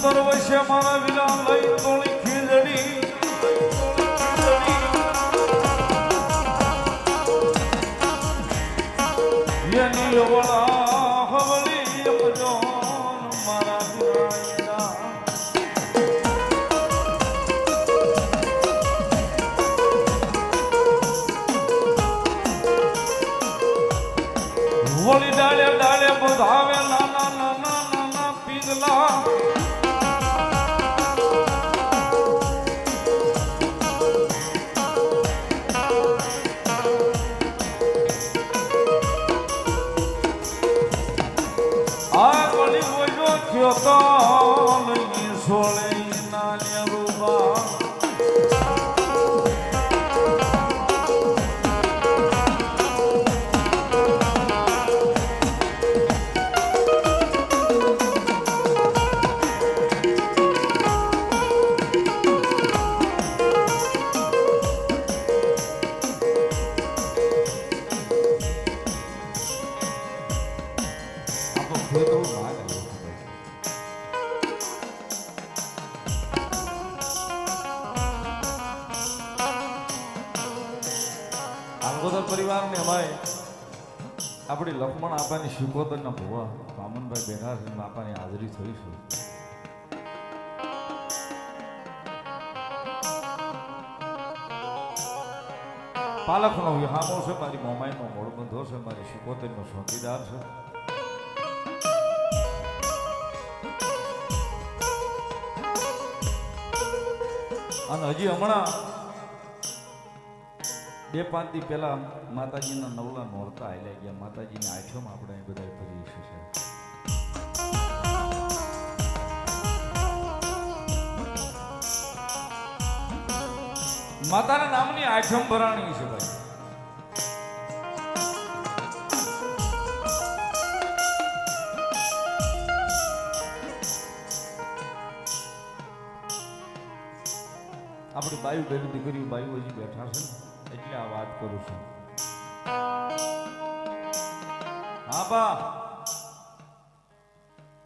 સર્વસ્ય મારા વિના લઈ તોળી ખીજડી એની વળા હવળી અમજો મારા વિના વળી ડાળે ડાળે બધાવે નાના નાના નાના પીગલા આ વળી બોલ્યો થયો તો નહીં સોળે નાને રૂબા અંગોદર પરિવારને અમાય આપણી લક્ષ્મણ આપાની શિકોતરના ભુવા વામનભાઈ બેઠા છે આપાની હાજરી થઈ છે. પાલખનો વિહામો છે, મારી મોમાઈનો મોડબંધો છે, મારી શિકોતરનો ચોકીદાર છે. અને હજી હમણાં 2-5 દી પહેલા માતાજીના નવલા નોરતા આવેલા ગયા. માતાજીની આઠમ આપણે બધા કરીએ છીએ. માતાના નામની આઠમ ભરાણી છે ભાઈ. આપણી બાયુ બેન દીકરી બાયુ હજી બેઠા છે એટલે આ વાત કરું છું. હા બા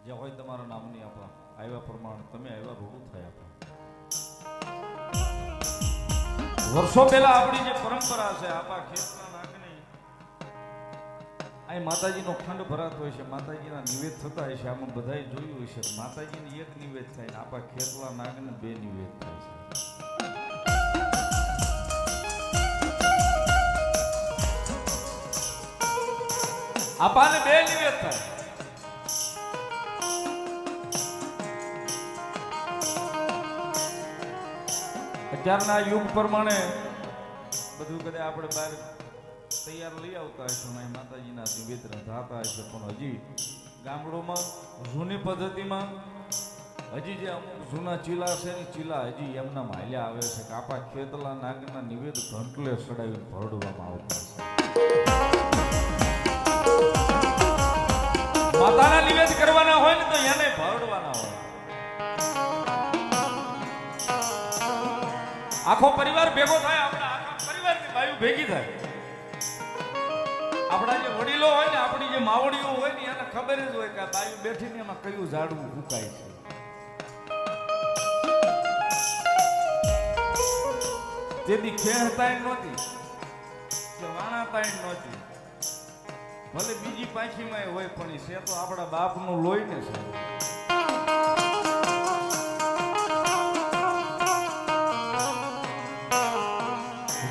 જે હોય તમારા નામની આપા આવ્યા પ્રમાણે તમે આવ્યા રૂડું થયા આપા. વર્ષો પહેલા આપણી જે પરંપરા છે આપા ખેતના નાગની અહીં માતાજીનો ખંડ ભરાતો હોય છે, માતાજીના નિવેદ થતા હોય છે. આમાં બધાએ જોયું હોય છે માતાજીને એક નિવેદ થાય, આપા ખેતલા નાગને 2 નિવેદ થાય છે. આપાને 2 નિવેદ થાય. અત્યારના યુગ પ્રમાણે બધું કદાચ આપણે બહાર તૈયાર લઈ આવતા હશે, માતાજીના નિવેદ રાંધાતા હશે, પણ હજી ગામડોમાં જૂની પદ્ધતિમાં હજી જે અમુક જૂના ચીલા છે ને ચીલા હજી એમના હાલ્યા આવે છે કે આપા ખેતલા નાગના નિવેદ ઘંટલે ચડાવીને ભરડવામાં આવતા છે. માતાના નિવેદ કરવાના હોય ને તો એને ભરડવાના હોય. આખો પરિવાર ભેગો થાય, આપણા આખા પરિવારની બાયુ ભેગી થાય. આપણા જે વડીલો હોય ને, આપણી જે માવડીઓ હોય ને એને ખબર જ હોય કે બાયુ બેઠીને એમાં કયું ઝાડવું ફૂંકાય છે. તેથી ખેહતાય નહોતી કે વાણાતાય નહોતી. ભલે બીજી પાંખીમાં હોય પણ છે તો આપણા બાપનું લોહી ને છે.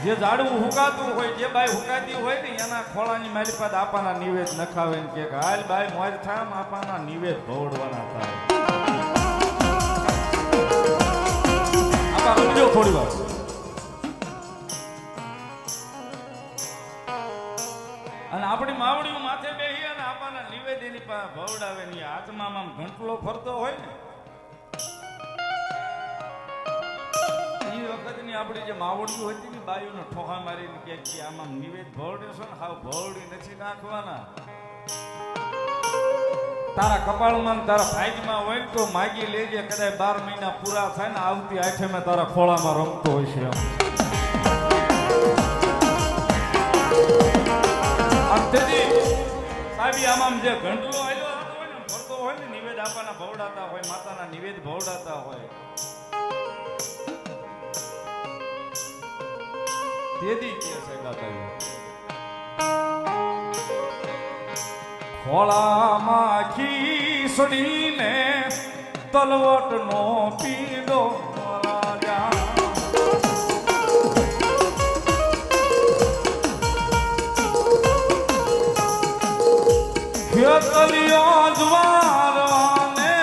જે ઝાડવું હુકાતું હોય, જે બાઈ હુકાતી હોય ને એના ખોળાની મારી પાસે આપાના નિવેદ નખાવે ને કે હાલ બાઈ મોજ થામ આપાના નિવેદ ભોડવાના થાય. આપા સમજો થોડી વાર. અને આપણી માવડીઓ માથે બેહી અને આપાના નિવેદ એની પાસે ભવડાવે ની હાથમાં આમ ઘંટલો ફરતો હોય ને એ વખતની આપણી જે માવડીઓ હતી ને બાયુનો ઠોહા મારીને કે આમાં નિવેદ ભવડે છે ને હાવ ભવડી નથી નાખવાના. તારા કપાળમાં તારા ભાગ્યમાં હોય તો માગી લેજે, કદાચ 12 મહિના પૂરા થાય ને આવતી આઠમે તારા ખોળામાં રમતો હોય છે. સાહેબ આમાં જે ઘંટલો આવ્યો હોય ને ભરતો હોય ને નિવેદ જાપાના ભવડાતા હોય, માતાના નિવેદ ભવડાતા હોય, તેથી કે છે દાતાજી ખોળામાં ખીસડીને તલવટનો પીડો રાજા ખેતલિયો દ્વારવાને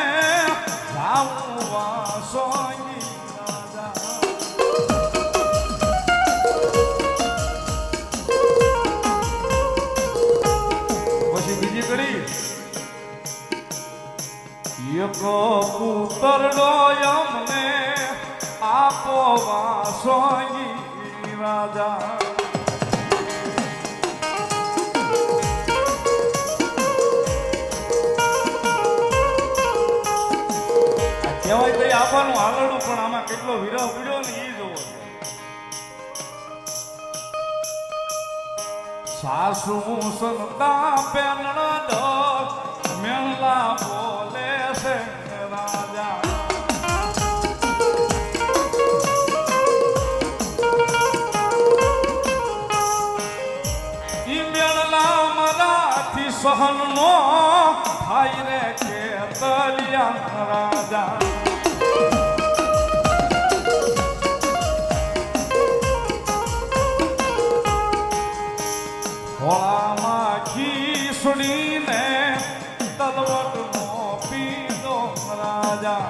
જામવા સોંગી રાજા પછી બીજી કડી એક પુતરડો અમને આપો વાસોગી રાજા કહેવાય તો આપવાનું હાલડું પણ આમાં કેટલો વિરહ પડ્યો ને એ જોવો સાસુ સંતા પેનણ દસ મેલા બોલે છે રાજા ઈ મેળલા મરાઠી સહન નો થાય રે કેતલિયા રાજા ખોળામાં ખીસડીને તલવટનો પીડો રાજા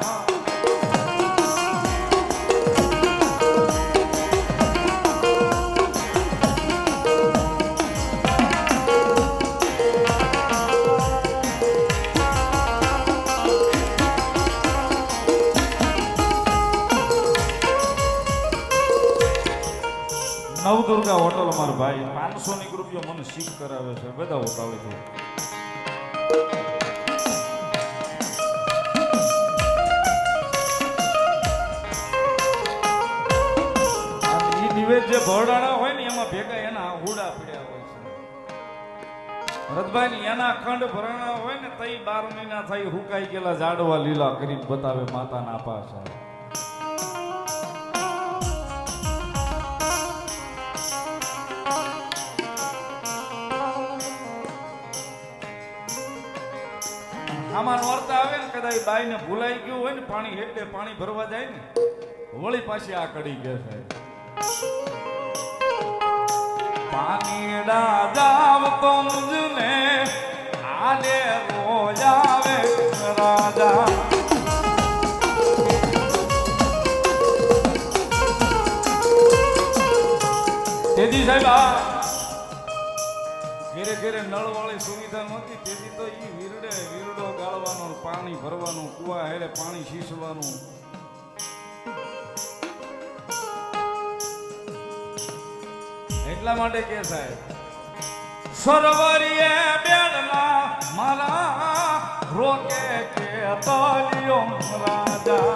નવદુર્ગા હોટલ મારો ભાઈ 500 રૂપિયા મને શીખ કરાવે છે બધા હોતાવે છે ઈ નિવેદ જે ભરડાણા હોય ને એમાં ભેગા એના હુડા પડ્યા હોય છે ભરતભાઈ એના ખંડ ભરણા હોય ને તઈ 12 મહિના થઈ હુકાઈ ગયેલા ઝાડવા લીલા કરી બતાવે માતાના પાછા આમાં નોરતા આવે ને કદાચ બાઈ ને ભૂલાઈ ગયું હોય ને પાણી હેઠે પાણી ભરવા જાય ને વળી પાછી આ કડી ગયા સાહેબ પાણીડા જાવ તો મુજને આલે રોજ આવે રાજા તેથી સાહેબ આ ઘેરે ઘેરે નળ વાળી સુવિધા નહોતી તેથી તો ઈ વીરડો ગાળવાનું પાણી ભરવાનું કુવા હેરે પાણી શીસવાનું એટલા માટે કે સાહેબ સરોવરીએ બેડલા મારા રોકે કે તલિયો રાજા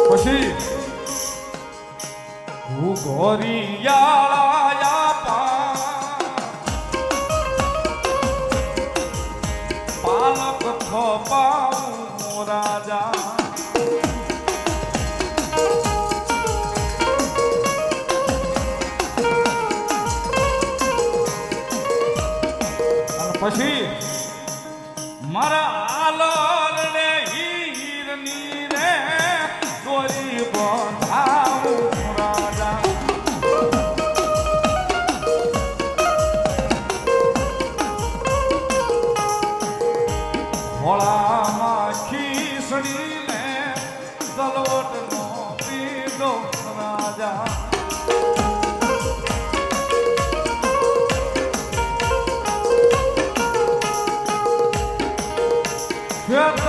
પછી પાલક ખપાવું રાજા પછી મારા આલર ને હીરની રે દોરી બંધાવું રાજા ખોળામાં ખીસડીને તલવટનો પીડો રાજા ખેતલિયો